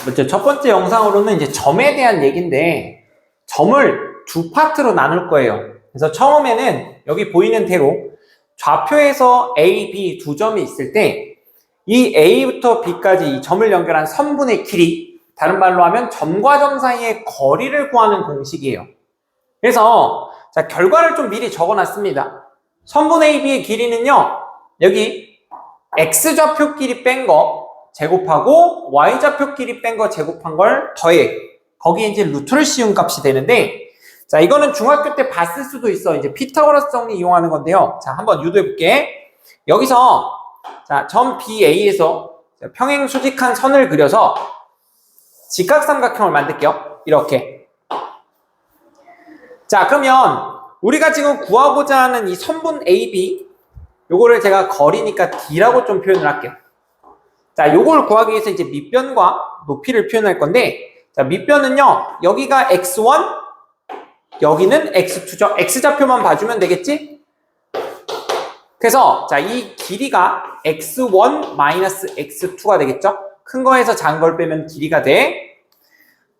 먼저 첫 번째 영상으로는 이제 점에 대한 얘기인데, 점을 두 파트로 나눌 거예요. 그래서 처음에는 여기 보이는 대로 좌표에서 A, B 두 점이 있을 때 이 A부터 B까지 이 점을 연결한 선분의 길이, 다른 말로 하면 점과 점 사이의 거리를 구하는 공식이에요. 그래서 자, 결과를 좀 미리 적어놨습니다. 선분 AB의 길이는요, 여기 X좌표 길이 뺀 거 제곱하고 Y좌표 길이 뺀 거 제곱한 걸 더해. 거기에 이제 루트를 씌운 값이 되는데, 자, 이거는 중학교 때 봤을 수도 있어. 이제 피타고라스 정리 이용하는 건데요. 자, 한번 유도해 볼게. 여기서 자, 점 BA에서 평행 수직한 선을 그려서 직각삼각형을 만들게요. 이렇게. 자, 그러면 우리가 지금 구하고자 하는 이 선분 AB, 요거를 제가 거리니까 D라고 좀 표현을 할게요. 자, 요걸 구하기 위해서 이제 밑변과 높이를 표현할 건데, 자, 밑변은요, 여기가 X1, 여기는 X2죠. X좌표만 봐주면 되겠지? 그래서 자, 이 길이가 X1 X2가 되겠죠? 큰 거에서 작은 걸 빼면 길이가 돼.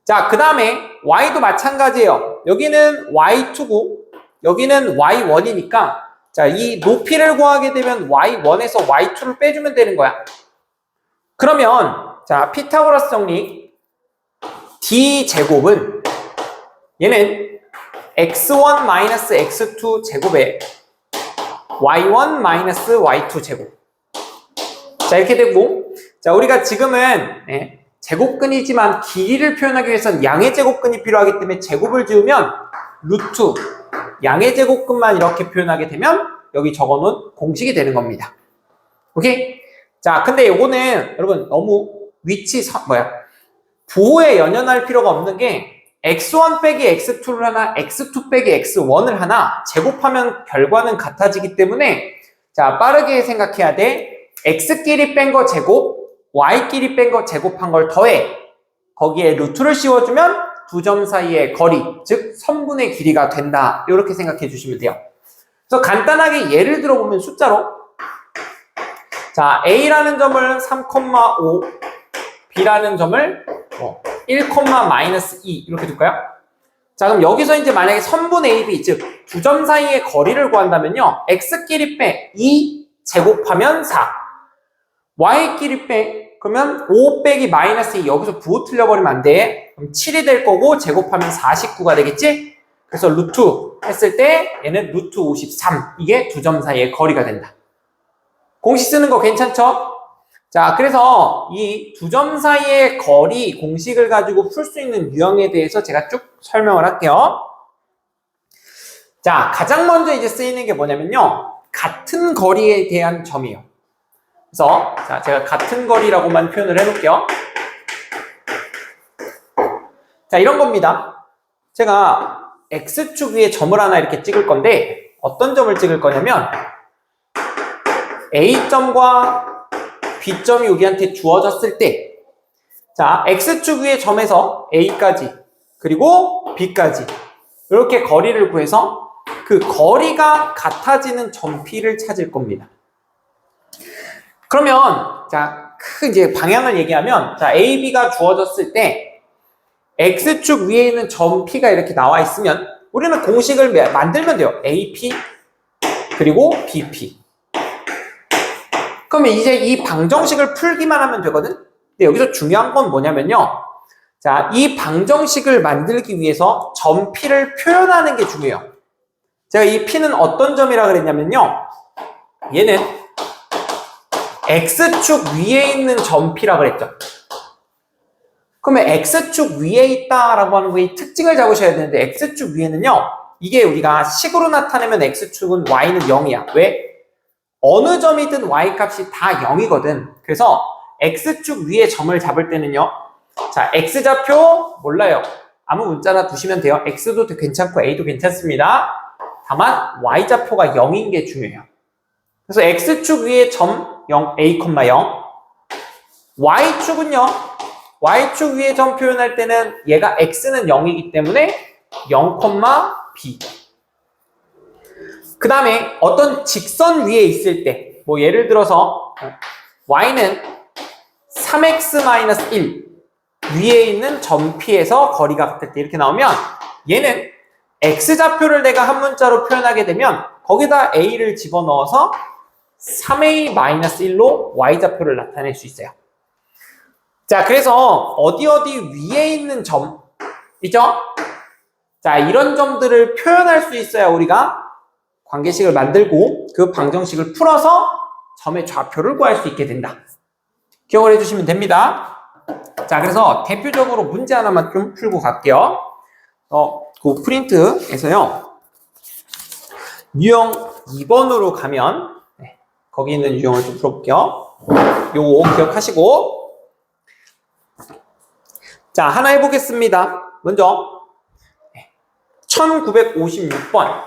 자, 그 다음에 Y도 마찬가지예요. 여기는 Y2고 여기는 Y1이니까 자, 이 높이를 구하게 되면 Y1에서 Y2를 빼주면 되는 거야. 그러면 자, 피타고라스 정리, D제곱은 얘는 X1 X2 제곱에 Y1 Y2 제곱. 자, 이렇게 되고, 자, 우리가 지금은 제곱근이지만 길이를 표현하기 위해서는 양의 제곱근이 필요하기 때문에 제곱을 지우면 루트 양의 제곱근만 이렇게 표현하게 되면 여기 적어놓은 공식이 되는 겁니다. 오케이? 자, 근데 요거는 여러분 너무 부호에 연연할 필요가 없는 게 X1 빼기 X2를 하나, X2 빼기 X1을 하나 제곱하면 결과는 같아지기 때문에 자, 빠르게 생각해야 돼. X끼리 뺀 거 제곱, Y끼리 뺀 거 제곱한 걸 더해. 거기에 루트를 씌워주면 두 점 사이의 거리, 즉 선분의 길이가 된다. 이렇게 생각해 주시면 돼요. 그래서 간단하게 예를 들어보면 숫자로 자, A라는 점을 3,5, B라는 점을 1,-2 이렇게 둘까요? 자, 그럼 여기서 이제 만약에 선분 AB, 즉 두 점 사이의 거리를 구한다면요, X끼리 빼 2 제곱하면 4, Y끼리 빼 그러면 5 빼기 -2, 여기서 부호 틀려버리면 안 돼. 그럼 7이 될 거고 제곱하면 49가 되겠지? 그래서 루트 했을 때 얘는 루트 53, 이게 두 점 사이의 거리가 된다. 공식 쓰는 거 괜찮죠? 자, 그래서 이 두 점 사이의 거리 공식을 가지고 풀 수 있는 유형에 대해서 제가 쭉 설명을 할게요. 자, 가장 먼저 이제 쓰이는 게 뭐냐면요, 같은 거리에 대한 점이에요. 그래서 자, 제가 같은 거리라고만 표현을 해놓을게요. 자, 이런 겁니다. 제가 X축 위에 점을 하나 이렇게 찍을 건데 어떤 점을 찍을 거냐면 A점과 B점이 우리한테 주어졌을 때 자, X축 위의 점에서 A까지 그리고 B까지 이렇게 거리를 구해서 그 거리가 같아지는 점 P를 찾을 겁니다. 그러면 자, 이제 방향을 얘기하면 자, A, B가 주어졌을 때 X축 위에 있는 점 P가 이렇게 나와 있으면 우리는 공식을 만들면 돼요. AP 그리고 BP. 그러면 이제 이 방정식을 풀기만 하면 되거든? 근데 여기서 중요한 건 뭐냐면요, 자, 이 방정식을 만들기 위해서 점 P를 표현하는 게 중요해요. 제가 이 P는 어떤 점이라 그랬냐면요, 얘는 X축 위에 있는 점 P라 그랬죠. 그러면 X축 위에 있다라고 하는 거의 특징을 잡으셔야 되는데, X축 위에는요, 이게 우리가 식으로 나타내면 X축은 Y는 0이야. 왜? 어느 점이든 Y값이 다 0이거든. 그래서 X축 위에 점을 잡을 때는요, 자, X좌표 몰라요. 아무 문자나 두시면 돼요. X도 괜찮고 A도 괜찮습니다. 다만 Y좌표가 0인 게 중요해요. 그래서 X축 위에 점 0, A, 0. Y축은요, Y축 위에 점 표현할 때는 얘가 X는 0이기 때문에 0, B. 그 다음에 어떤 직선 위에 있을 때, 뭐 예를 들어서 Y는 3x-1, 위에 있는 점 P에서 거리가 같을 때 이렇게 나오면 얘는 X좌표를 내가 한 문자로 표현하게 되면 거기다 A를 집어넣어서 3A-1로 Y좌표를 나타낼 수 있어요. 자, 그래서 어디 위에 있는 점 있죠? 자, 이런 점들을 표현할 수 있어야 우리가 관계식을 만들고 그 방정식을 풀어서 점의 좌표를 구할 수 있게 된다. 기억을 해주시면 됩니다. 자, 그래서 대표적으로 문제 하나만 좀 풀고 갈게요. 그 프린트에서요. 유형 2번으로 가면 거기 있는 유형을 좀 풀어볼게요. 요거 기억하시고 자, 하나 해보겠습니다. 먼저 1956번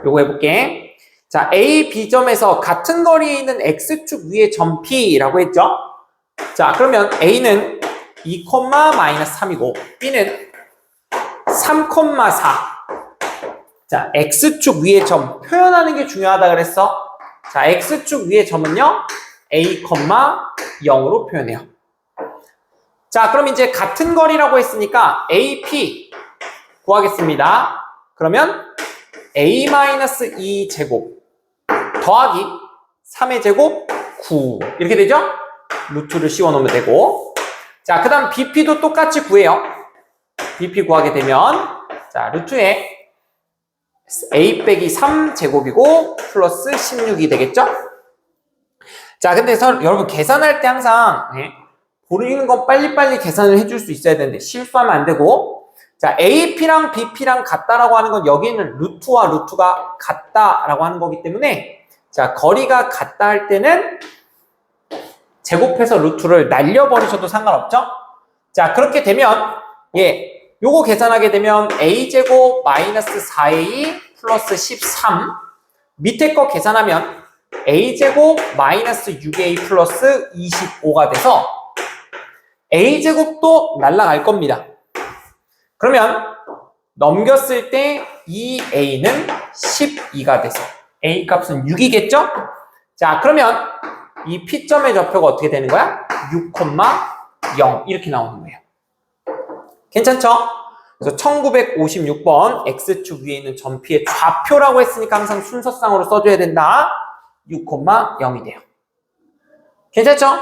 요거 해볼게. 자, A, B점에서 같은 거리에 있는 X축 위에 점 P라고 했죠? 자, 그러면 A는 2,-3이고 B는 3,4. 자, X축 위에 점 표현하는 게 중요하다 그랬어. 자, X축 위에 점은요 A, 0으로 표현해요. 자, 그럼 이제 같은 거리라고 했으니까 AP 구하겠습니다. 그러면 A-2 제곱 더하기 3의 제곱 9 이렇게 되죠? 루트를 씌워 놓으면 되고, 자, 그 다음 BP도 똑같이 구해요. BP 구하게 되면 자, 루트에 A 빼기 3 제곱이고 플러스 16이 되겠죠? 자, 근데 여러분 계산할 때 항상 보이는 건 빨리빨리 계산을 해줄 수 있어야 되는데 실수하면 안 되고, 자, AP랑 BP랑 같다라고 하는 건 여기는 루트와 루트가 같다라고 하는 거기 때문에 자, 거리가 같다 할 때는 제곱해서 루트를 날려버리셔도 상관없죠? 자, 그렇게 되면 요거 계산하게 되면 A제곱 마이너스 4A 플러스 13 밑에 거 계산하면 A제곱 마이너스 6A 플러스 25가 돼서 A제곱도 날라갈 겁니다. 그러면 넘겼을 때 2A는 12가 돼서 A 값은 6이겠죠? 자, 그러면 이 P점의 좌표가 어떻게 되는 거야? 6,0 이렇게 나오는 거예요. 괜찮죠? 그래서 1956번 X축 위에 있는 점 P의 좌표라고 했으니까 항상 순서상으로 써줘야 된다. 6,0이 돼요. 괜찮죠?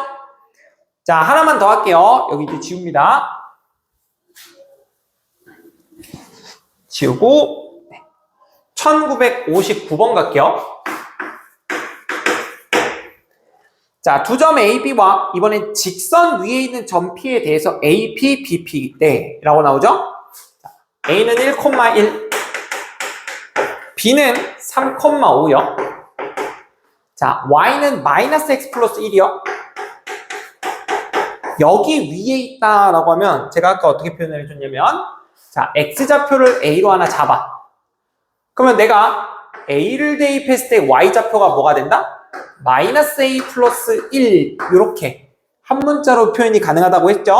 자, 하나만 더 할게요. 여기 이제 지웁니다. 지우고 1959번 갈게요. 자, 두 점 AB와 이번엔 직선 위에 있는 점 P에 대해서 AP, BP 때 라고 나오죠? 자, A는 1,1, B는 3,5요. 자, Y는 마이너스 X 플러스 1이요. 여기 위에 있다라고 하면 제가 아까 어떻게 표현을 해줬냐면, 자, X좌표를 A로 하나 잡아. 그러면 내가 A를 대입했을 때 Y좌표가 뭐가 된다? 마이너스 A 플러스 1 이렇게 한 문자로 표현이 가능하다고 했죠?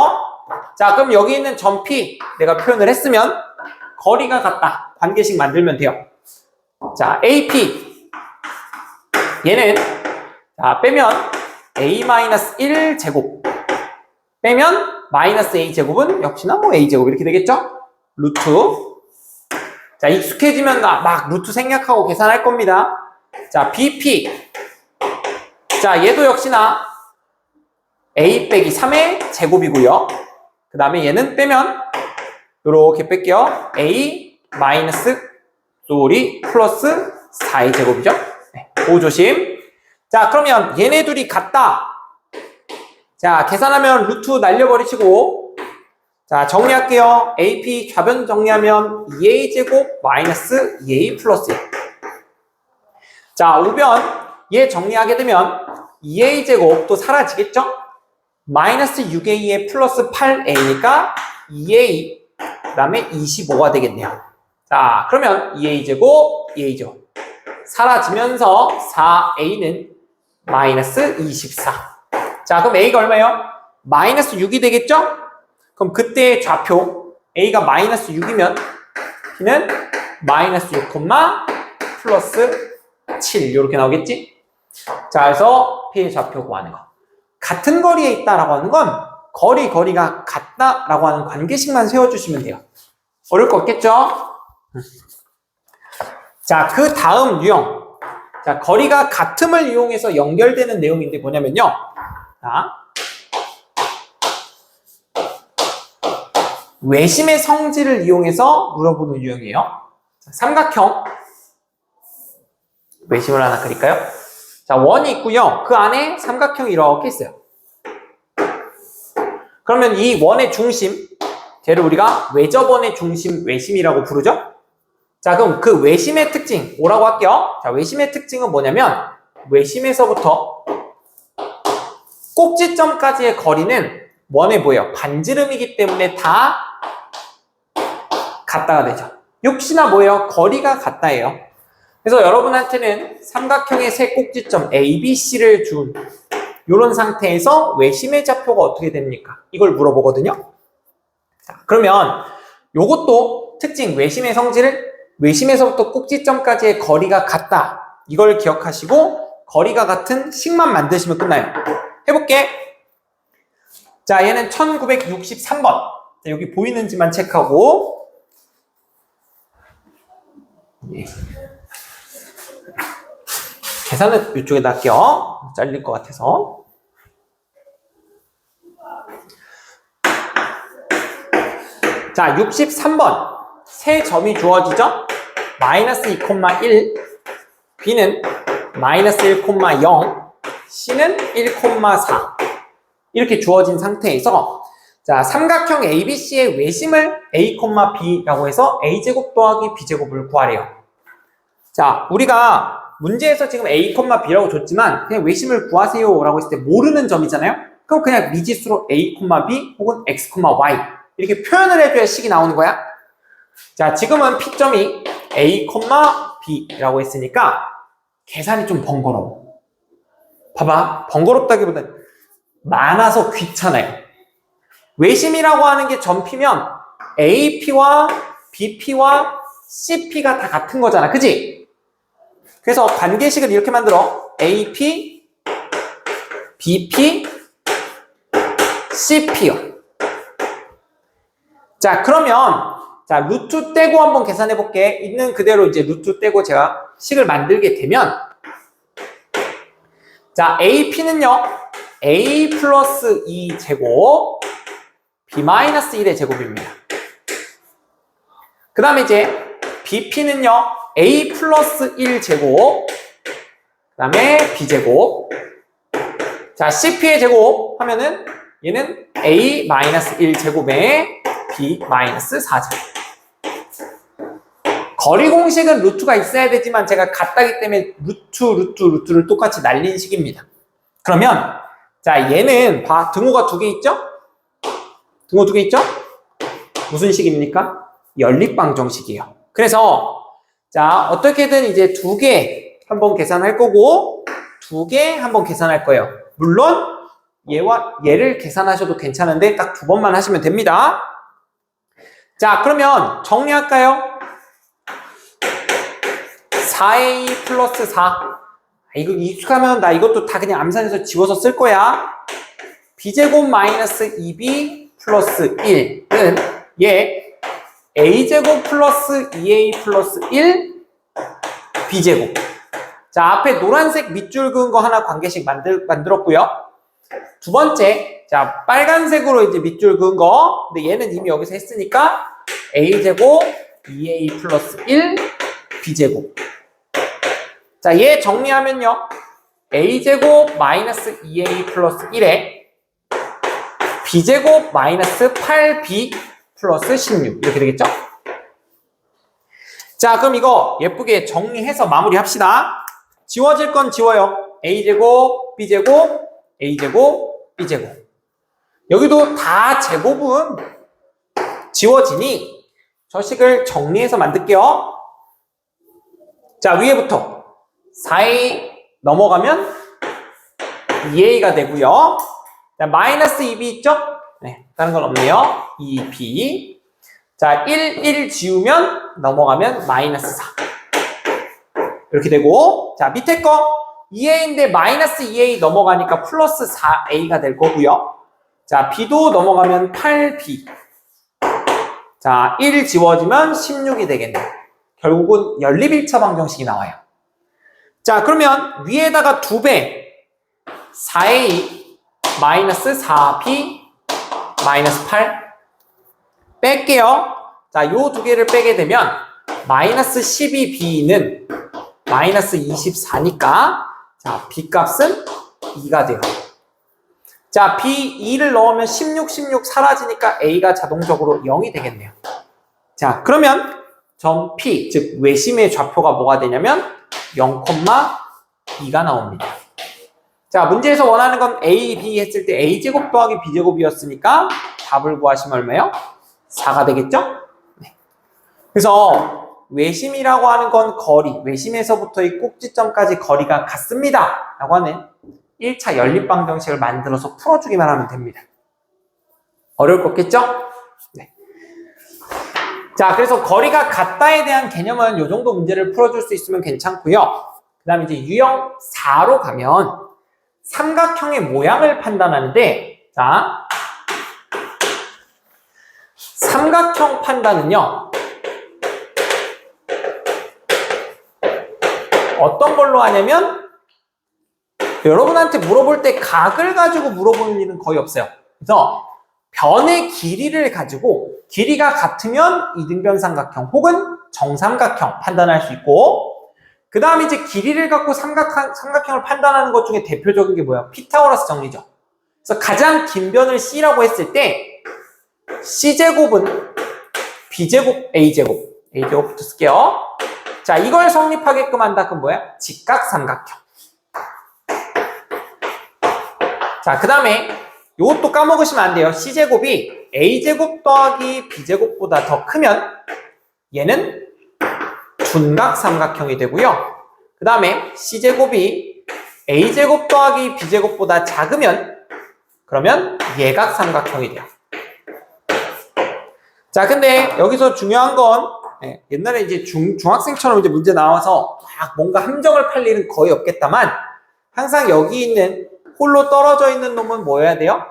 자, 그럼 여기 있는 점 P 내가 표현을 했으면 거리가 같다. 관계식 만들면 돼요. 자, AP 얘는 자, 빼면 A-1 제곱 빼면 마이너스 A 제곱은 역시나 뭐 A 제곱 이렇게 되겠죠? 루트. 자, 익숙해지면 막 루트 생략하고 계산할 겁니다. 자, BP. 자, 얘도 역시나 A 빼기 3의 제곱이고요. 그 다음에 얘는 빼면 요렇게 뺄게요. A 마이너스 플러스 4의 제곱이죠. 네, 그 조심. 자, 그러면 얘네 둘이 같다. 자, 계산하면 루트 날려버리시고, 자, 정리할게요. AP 좌변 정리하면 2A 제곱 마이너스 2A 플러스 1. 자, 우변 얘 정리하게 되면 2A 제곱 또 사라지겠죠? 마이너스 6A에 플러스 8A니까 2A 그 다음에 25가 되겠네요. 자, 그러면 2A 제곱 2A 제곱 사라지면서 4A는 마이너스 24. 자, 그럼 A가 얼마예요? 마이너스 6이 되겠죠? 그럼 그때 좌표 A가 마이너스 6이면 B는 마이너스 6, 플러스 7 이렇게 나오겠지? 자, 그래서 P의 좌표 구하는 거. 같은 거리에 있다라고 하는 건 거리가 같다라고 하는 관계식만 세워주시면 돼요. 어려울 거 없겠죠? 자, 그 다음 유형. 자, 거리가 같음을 이용해서 연결되는 내용인데 뭐냐면요. 자, 외심의 성질을 이용해서 물어보는 유형이에요. 자, 삼각형. 외심을 하나 그릴까요? 자, 원이 있고요. 그 안에 삼각형이 이렇게 있어요. 그러면 이 원의 중심, 걔를 우리가 외접원의 중심, 외심이라고 부르죠? 자, 그럼 그 외심의 특징, 뭐라고 할게요? 자, 외심의 특징은 뭐냐면, 외심에서부터 꼭지점까지의 거리는 원에 뭐예요? 반지름이기 때문에 다 같다가 되죠. 역시나 뭐예요? 거리가 같다예요. 그래서 여러분한테는 삼각형의 세 꼭지점 A, B, C를 준 이런 상태에서 외심의 좌표가 어떻게 됩니까? 이걸 물어보거든요. 자, 그러면 요것도 특징 외심의 성질을 외심에서부터 꼭지점까지의 거리가 같다. 이걸 기억하시고 거리가 같은 식만 만드시면 끝나요. 해볼게. 자, 얘는 1963번. 자, 여기 보이는지만 체크하고. 예. 계산은 이쪽에다 할게요. 잘릴 것 같아서. 자, 63번. 세 점이 주어지죠? 마이너스 2,1, B는 마이너스 1,0, C는 1,4. 이렇게 주어진 상태에서 자, 삼각형 ABC의 외심을 A, B라고 해서 A제곱 더하기 B제곱을 구하래요. 자, 우리가 문제에서 지금 A, B라고 줬지만 그냥 외심을 구하세요 라고 했을 때 모르는 점이잖아요? 그럼 그냥 미지수로 A, B 혹은 X, Y 이렇게 표현을 해줘야 식이 나오는 거야. 자, 지금은 P점이 A, B라고 했으니까 계산이 좀 번거로워. 봐봐, 번거롭다기보다는 많아서 귀찮아요. 외심이라고 하는 게 점피면 AP와 BP와 CP가 다 같은 거잖아. 그지? 그래서 관계식을 이렇게 만들어. AP, BP, CP요. 자, 그러면 자, 루트 떼고 한번 계산해 볼게. 있는 그대로 이제 루트 떼고 제가 식을 만들게 되면 자, AP는요. A 플러스 2제곱 B 마이너스 1의 제곱입니다. 그 다음에 이제 BP는요. A 플러스 1제곱 그 다음에 B제곱 자, CP의 제곱 하면은 얘는 A 마이너스 1제곱에 B 마이너스 4제곱 거리 공식은 루트가 있어야 되지만 제가 같다기 때문에 루트를 똑같이 날린 식입니다. 그러면 자, 얘는 봐, 등호가 두 개 있죠? 등호 두 개 있죠? 무슨 식입니까? 연립방정식이에요. 그래서 자, 어떻게든 이제 두 개 한번 계산할 거고 두 개 한번 계산할 거예요. 물론 얘와 얘를 계산하셔도 괜찮은데 딱 두 번만 하시면 됩니다. 자, 그러면 정리할까요? 4A 플러스 4 이거 익숙하면 나 이것도 다 그냥 암산해서 지워서 쓸 거야. B제곱 마이너스 2B 플러스 1은 얘 A제곱 플러스 2A 플러스 1 B제곱. 자, 앞에 노란색 밑줄 그은 거 하나 관계식 만들었고요. 두 번째, 자, 빨간색으로 이제 밑줄 그은 거. 근데 얘는 이미 여기서 했으니까 A제곱 2A 플러스 1 B제곱. 자, 얘 정리하면요. A제곱 마이너스 2A 플러스 1에 B제곱 마이너스 8B 플러스 16 이렇게 되겠죠? 자, 그럼 이거 예쁘게 정리해서 마무리합시다. 지워질 건 지워요. A제곱, B제곱, A제곱, B제곱. 여기도 다 제곱은 지워지니 저 식을 정리해서 만들게요. 자, 위에부터 4A 넘어가면 2A가 되고요. 자, 마이너스 2B 있죠? 네, 다른 건 없네요. 2B. 자, 1 지우면 넘어가면 마이너스 4. 이렇게 되고, 자, 밑에 거 2A인데 마이너스 2A 넘어가니까 플러스 4A가 될 거고요. 자, b도 넘어가면 8b. 자, 1 지워지면 16이 되겠네요. 결국은 연립일차 방정식이 나와요. 자, 그러면 위에다가 2배 4a 마이너스 4b 마이너스 8 뺄게요. 자, 요 두 개를 빼게 되면 마이너스 12b는 마이너스 24니까 자, b 값은 2가 돼요. 자, b 2를 넣으면 16, 16 사라지니까 a가 자동적으로 0이 되겠네요. 자, 그러면 점 p, 즉 외심의 좌표가 뭐가 되냐면 0,2가 나옵니다. 자, 문제에서 원하는 건 a, b 했을 때 a제곱 더하기 b제곱이었으니까 답을 구하시면 얼마예요? 4가 되겠죠? 네. 그래서 외심이라고 하는 건 거리, 외심에서부터 이 꼭지점까지 거리가 같습니다 라고 하는 1차 연립방정식을 만들어서 풀어주기만 하면 됩니다. 어려울 거 없겠죠? 네. 자, 그래서 거리가 같다에 대한 개념은 이 정도 문제를 풀어줄 수 있으면 괜찮고요. 그 다음에 이제 유형 4로 가면 삼각형의 모양을 판단하는데, 자, 삼각형 판단은요, 어떤 걸로 하냐면, 여러분한테 물어볼 때 각을 가지고 물어보는 일은 거의 없어요. 그래서 변의 길이를 가지고 길이가 같으면 이등변 삼각형 혹은 정삼각형 판단할 수 있고, 그 다음에 이제 길이를 갖고 삼각형을 판단하는 것 중에 대표적인 게 뭐야? 피타고라스 정리죠. 그래서 가장 긴 변을 C라고 했을 때 C제곱은 B제곱, A제곱부터 쓸게요. 자, 이걸 성립하게끔 한다. 그럼 뭐야? 직각삼각형. 자, 그 다음에 이것도 까먹으시면 안 돼요. C제곱이 A제곱 더하기 B제곱보다 더 크면 얘는 둔각삼각형이 되고요. 그 다음에 C제곱이 A제곱 더하기 B제곱보다 작으면 그러면 예각삼각형이 돼요. 자, 근데 여기서 중요한 건 옛날에 이제 중학생처럼 이제 문제 나와서 막 뭔가 함정을 팔 일은 거의 없겠다만 항상 여기 있는 홀로 떨어져 있는 놈은 뭐여야 돼요?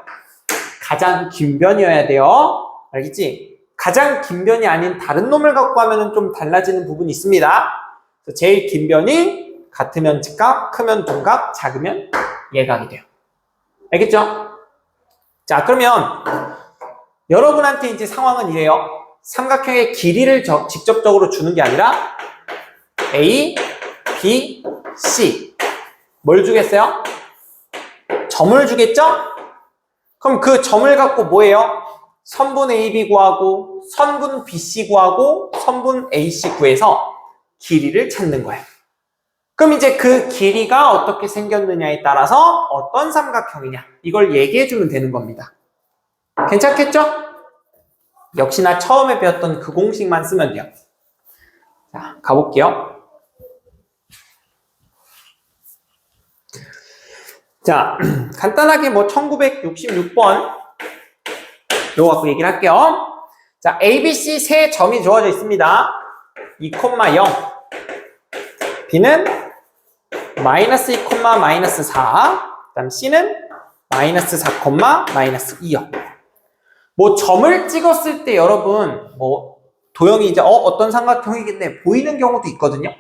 가장 긴 변이어야 돼요. 알겠지? 가장 긴 변이 아닌 다른 놈을 갖고 하면 좀 달라지는 부분이 있습니다. 제일 긴 변이 같으면 직각, 크면 둔각, 작으면 예각이 돼요. 알겠죠? 자, 그러면 여러분한테 이제 상황은 이래요. 삼각형의 길이를 직접적으로 주는 게 아니라 A, B, C 뭘 주겠어요? 점을 주겠죠? 그럼 그 점을 갖고 뭐예요? 선분 AB 구하고 선분 BC 구하고 선분 AC 구해서 길이를 찾는 거예요. 그럼 이제 그 길이가 어떻게 생겼느냐에 따라서 어떤 삼각형이냐 이걸 얘기해 주면 되는 겁니다. 괜찮겠죠? 역시나 처음에 배웠던 그 공식만 쓰면 돼요. 자, 가볼게요. 자, 간단하게 뭐 1966번 요거 갖고 얘기를 할게요. 자, ABC 세 점이 주어져 있습니다. 2,0 B는 마이너스 2, 마이너스 4 그 다음 C는 마이너스 4, 마이너스 2요. 뭐 점을 찍었을 때 여러분 뭐 도형이 이제 어떤 삼각형이겠네 보이는 경우도 있거든요.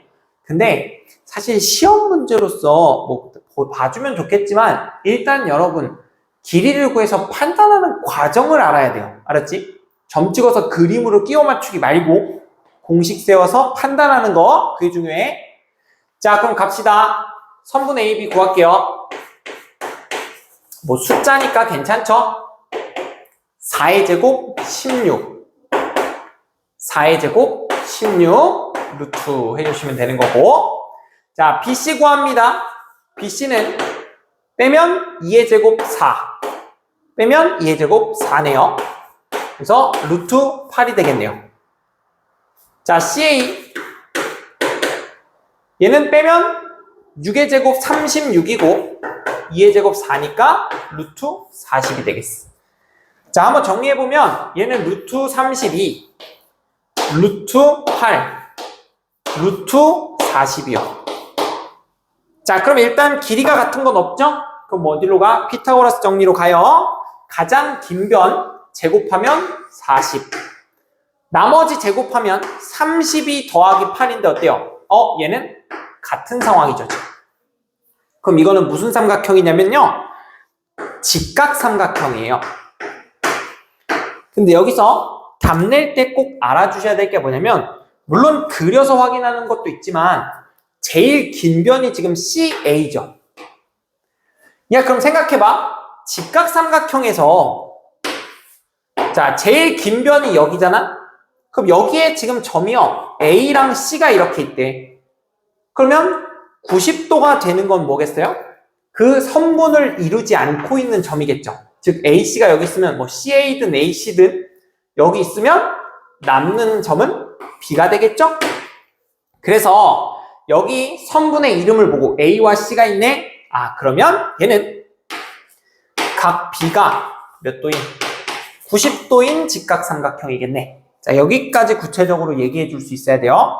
근데 사실 시험 문제로서 뭐 봐주면 좋겠지만 일단 여러분 길이를 구해서 판단하는 과정을 알아야 돼요. 알았지? 점 찍어서 그림으로 끼워 맞추기 말고 공식 세워서 판단하는 거 그게 중요해. 자, 그럼 갑시다. 선분 AB 구할게요. 뭐 숫자니까 괜찮죠? 4의 제곱 16 4의 제곱 16 루트 해주시면 되는 거고, 자, BC 구합니다. BC는 빼면 2의 제곱 4 빼면 2의 제곱 4네요. 그래서 루트 8이 되겠네요. 자, CA 얘는 빼면 6의 제곱 36이고 2의 제곱 4니까 루트 40이 되겠어. 자, 한번 정리해보면 얘는 루트 32 루트 8 루트 40이요. 자, 그럼 일단 길이가 같은 건 없죠? 그럼 어디로 가? 피타고라스 정리로 가요. 가장 긴 변 제곱하면 40. 나머지 제곱하면 32 더하기 8인데 어때요? 얘는 같은 상황이죠. 그럼 이거는 무슨 삼각형이냐면요. 직각삼각형이에요. 근데 여기서 답낼 때 꼭 알아주셔야 될 게 뭐냐면 물론 그려서 확인하는 것도 있지만 제일 긴 변이 지금 CA죠. 야, 그럼 생각해봐. 직각삼각형에서 자, 제일 긴 변이 여기잖아? 그럼 여기에 지금 점이요. A랑 C가 이렇게 있대. 그러면 90도가 되는 건 뭐겠어요? 그 선분을 이루지 않고 있는 점이겠죠. 즉 AC가 여기 있으면 뭐 CA든 AC든 여기 있으면 남는 점은 B가 되겠죠? 그래서 여기 선분의 이름을 보고 A와 C가 있네. 그러면 얘는 각 B가 몇 도인? 90도인 직각삼각형이겠네. 자, 여기까지 구체적으로 얘기해 줄 수 있어야 돼요.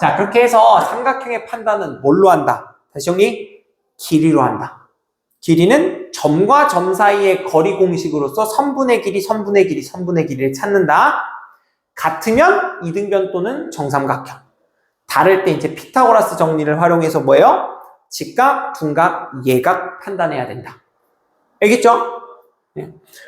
자, 그렇게 해서 삼각형의 판단은 뭘로 한다? 다시 정리. 길이로 한다. 길이는 점과 점 사이의 거리 공식으로서 선분의 길이, 선분의 길이, 선분의 길이를 찾는다. 같으면 이등변 또는 정삼각형. 다를 때 이제 피타고라스 정리를 활용해서 뭐예요? 직각, 둔각, 예각 판단해야 된다. 알겠죠?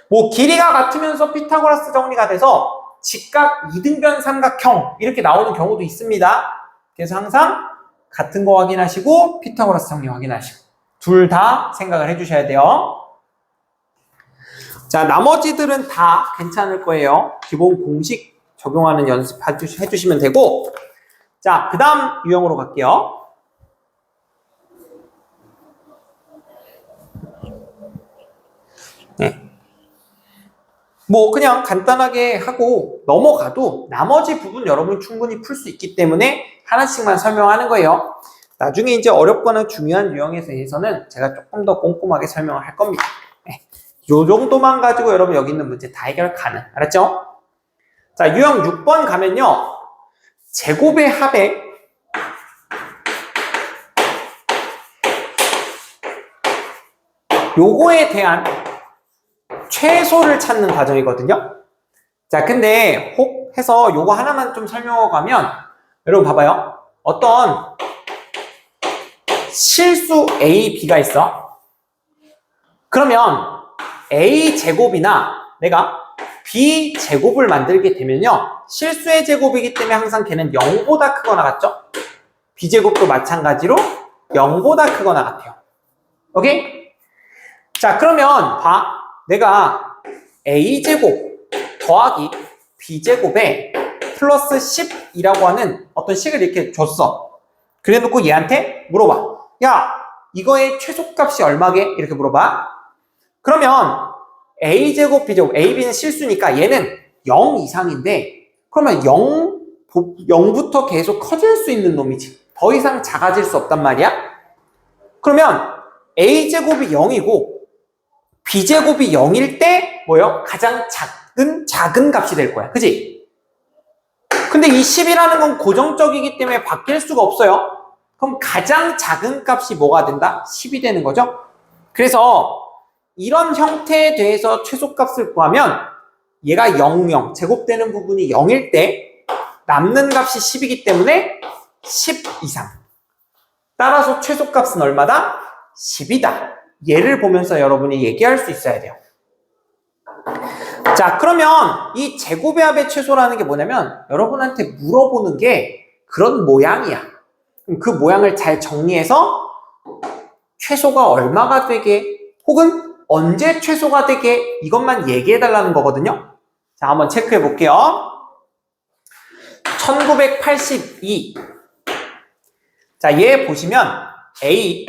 뭐 길이가 같으면서 피타고라스 정리가 돼서 직각, 이등변 삼각형 이렇게 나오는 경우도 있습니다. 그래서 항상 같은 거 확인하시고 피타고라스 정리 확인하시고 둘 다 생각을 해주셔야 돼요. 자, 나머지들은 다 괜찮을 거예요. 기본 공식 적용하는 연습 해주시면 되고, 자, 그 다음 유형으로 갈게요. 네. 뭐 그냥 간단하게 하고 넘어가도 나머지 부분 여러분이 충분히 풀 수 있기 때문에 하나씩만 설명하는 거예요. 나중에 이제 어렵거나 중요한 유형에 대해서는 제가 조금 더 꼼꼼하게 설명을 할 겁니다. 네. 요 정도만 가지고 여러분 여기 있는 문제 다 해결 가능. 알았죠? 자, 유형 6번 가면요. 제곱의 합에 요거에 대한 최소를 찾는 과정이거든요. 자, 근데 혹 해서 요거 하나만 좀 설명하고 가면 여러분 봐봐요. 어떤 실수 A, B가 있어. 그러면 A 제곱이나 내가 B 제곱을 만들게 되면요. 실수의 제곱이기 때문에 항상 걔는 0보다 크거나 같죠? B 제곱도 마찬가지로 0보다 크거나 같아요. 오케이? 자, 그러면 봐. 내가 A제곱 더하기 B제곱에 플러스 10이라고 하는 어떤 식을 이렇게 줬어. 그래 놓고 얘한테 물어봐. 야, 이거의 최소값이 얼마게? 이렇게 물어봐. 그러면 A제곱, B제곱, A, B는 실수니까 얘는 0 이상인데 그러면 0부터 계속 커질 수 있는 놈이지. 더 이상 작아질 수 없단 말이야. 그러면 A제곱이 0이고 B제곱이 0일 때 뭐요? 가장 작은 값이 될 거야. 그지? 근데 이 10이라는 건 고정적이기 때문에 바뀔 수가 없어요. 그럼 가장 작은 값이 뭐가 된다? 10이 되는 거죠. 그래서 이런 형태에 대해서 최소값을 구하면 얘가 0, 제곱되는 부분이 0일 때 남는 값이 10이기 때문에 10 이상. 따라서 최소값은 얼마다? 10이다. 얘를 보면서 여러분이 얘기할 수 있어야 돼요. 자, 그러면 이 제곱의 합의 최소라는 게 뭐냐면 여러분한테 물어보는 게 그런 모양이야. 그럼 그 모양을 잘 정리해서 최소가 얼마가 되게 혹은 언제 최소가 되게 이것만 얘기해달라는 거거든요. 자, 한번 체크해 볼게요. 1982. 자, 얘 보시면 A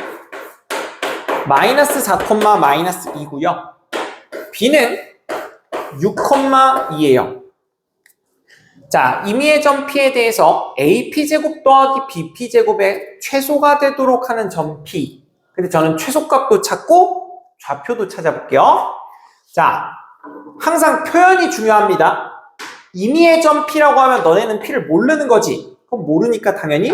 마이너스 4, 마이너스 2고요. B는 6,2예요. 자, 임의의 점 P에 대해서 AP제곱 더하기 BP제곱의 최소가 되도록 하는 점 P. 근데 저는 최소값도 찾고 좌표도 찾아볼게요. 자, 항상 표현이 중요합니다. 임의의 점 P라고 하면 너네는 P를 모르는 거지. 그럼 모르니까 당연히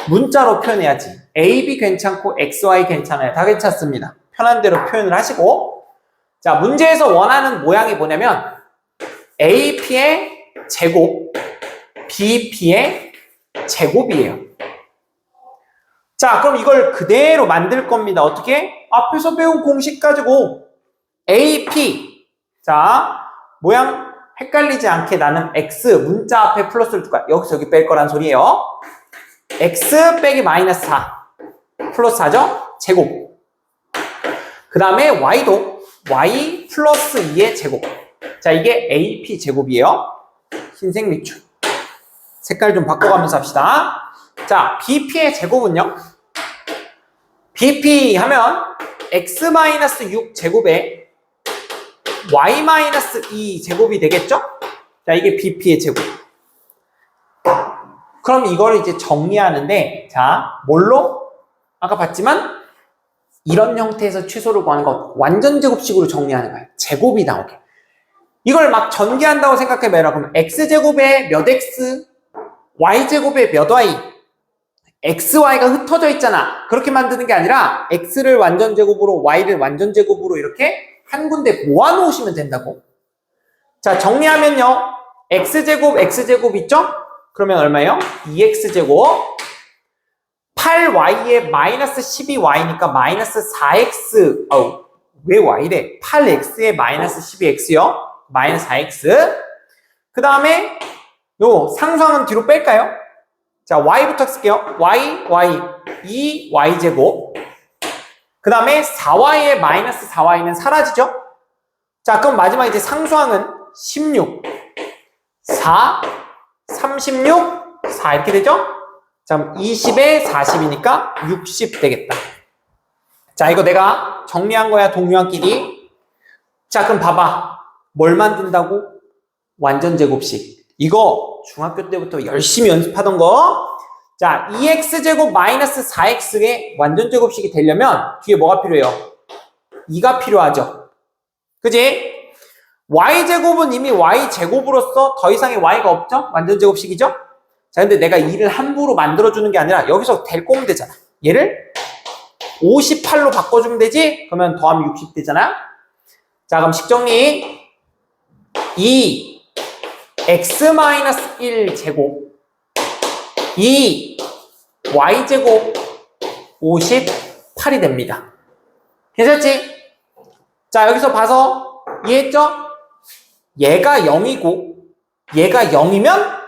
문자로 표현해야지. A, B 괜찮고 XY 괜찮아요. 다 괜찮습니다. 편한 대로 표현을 하시고 자, 문제에서 원하는 모양이 뭐냐면 AP의 제곱, BP의 제곱이에요. 자, 그럼 이걸 그대로 만들 겁니다. 어떻게? 앞에서 배운 공식 가지고 AP, 자, 모양 헷갈리지 않게 나는 X 문자 앞에 플러스를 둘 거야. 여기서 여기 뺄 거란 소리예요. X 빼기 마이너스 4 플러스 4죠? 제곱. 그 다음에 Y도 Y 플러스 2의 제곱. 자, 이게 AP 제곱이에요. 흰색 밑줄. 색깔 좀 바꿔가면서 합시다. 자, BP의 제곱은요? BP 하면 X-6 제곱에 Y-2 제곱이 되겠죠? 자, 이게 BP의 제곱. 그럼 이걸 이제 정리하는데, 자, 뭘로? 아까 봤지만, 이런 형태에서 최소를 구하는 것, 완전 제곱식으로 정리하는 거예요. 제곱이 나오게. 이걸 막 전개한다고 생각해봐요. 그럼 X제곱에 몇 X, Y제곱에 몇 Y, XY가 흩어져 있잖아. 그렇게 만드는 게 아니라, X를 완전 제곱으로, Y를 완전 제곱으로 이렇게 한 군데 모아놓으시면 된다고. 자, 정리하면요. X제곱, X제곱 있죠? 그러면 얼마예요? 2X제곱 8Y에 마이너스 12Y니까 마이너스 4X 왜 Y래? 8X에 마이너스 12X요? 마이너스 4X 그 다음에 요 상수항은 뒤로 뺄까요? 자, Y부터 쓸게요. Y, 2Y제곱 그 다음에 4Y에 마이너스 4Y는 사라지죠? 자, 그럼 마지막 이제 상수항은 16 4 36 4 이렇게 되죠? 자, 20에 40이니까 60 되겠다. 자, 이거 내가 정리한 거야, 동료한끼리. 자, 그럼 봐봐. 뭘 만든다고? 완전 제곱식. 이거 중학교 때부터 열심히 연습하던 거. 자, 2x제곱 마이너스 4x의 완전 제곱식이 되려면 뒤에 뭐가 필요해요? 2가 필요하죠. 그지? y제곱은 이미 y제곱으로서 더 이상의 y가 없죠? 완전 제곱식이죠? 자, 근데 내가 2를 함부로 만들어주는 게 아니라 여기서 데리고 오면 되잖아. 얘를 58로 바꿔주면 되지? 그러면 더하면 60 되잖아? 자, 그럼 식정리 2 x-1 제곱 2 y제곱 58이 됩니다. 괜찮지? 자, 여기서 봐서 이해했죠? 얘가 0이고 얘가 0이면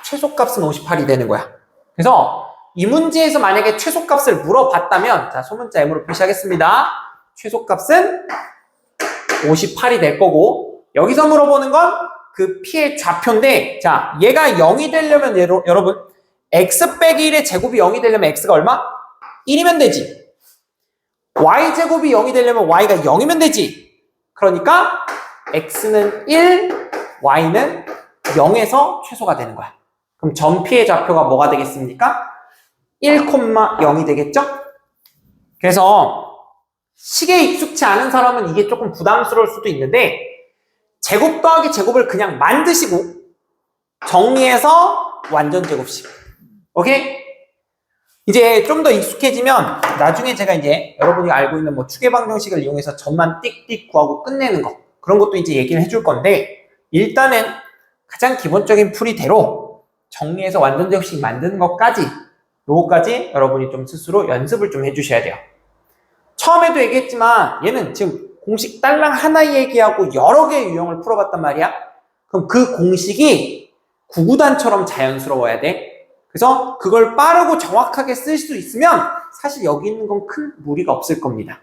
최소값은 58이 되는 거야. 그래서 이 문제에서 만약에 최소값을 물어봤다면 자, 소문자 M으로 표시하겠습니다. 최소값은 58이 될 거고 여기서 물어보는 건 그 P의 좌표인데 자, 얘가 0이 되려면 여러분 x 빼기 1의 제곱이 0이 되려면 x가 얼마? 1이면 되지. y제곱이 0이 되려면 y가 0이면 되지. 그러니까 x는 1, y는 0에서 최소가 되는 거야. 그럼 전 P의 좌표가 뭐가 되겠습니까? 1,0이 되겠죠? 그래서 식에 익숙치 않은 사람은 이게 조금 부담스러울 수도 있는데 제곱 더하기 제곱을 그냥 만드시고 정리해서 완전 제곱식. 오케이? 이제 좀 더 익숙해지면 나중에 제가 이제 여러분이 알고 있는 뭐 추계방정식을 이용해서 점만 띡띡 구하고 끝내는 거 그런 것도 이제 얘기를 해줄 건데 일단은 가장 기본적인 풀이대로 정리해서 완전 제곱식 만드는 것까지 요거까지 여러분이 좀 스스로 연습을 좀 해주셔야 돼요. 처음에도 얘기했지만 얘는 지금 공식 딸랑 하나 얘기하고 여러 개의 유형을 풀어봤단 말이야. 그럼 그 공식이 구구단처럼 자연스러워야 돼. 그래서 그걸 빠르고 정확하게 쓸 수 있으면 사실 여기 있는 건 큰 무리가 없을 겁니다.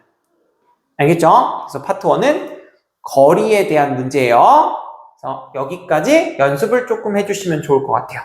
알겠죠? 그래서 파트 1은 거리에 대한 문제예요. 그래서 여기까지 연습을 조금 해주시면 좋을 것 같아요.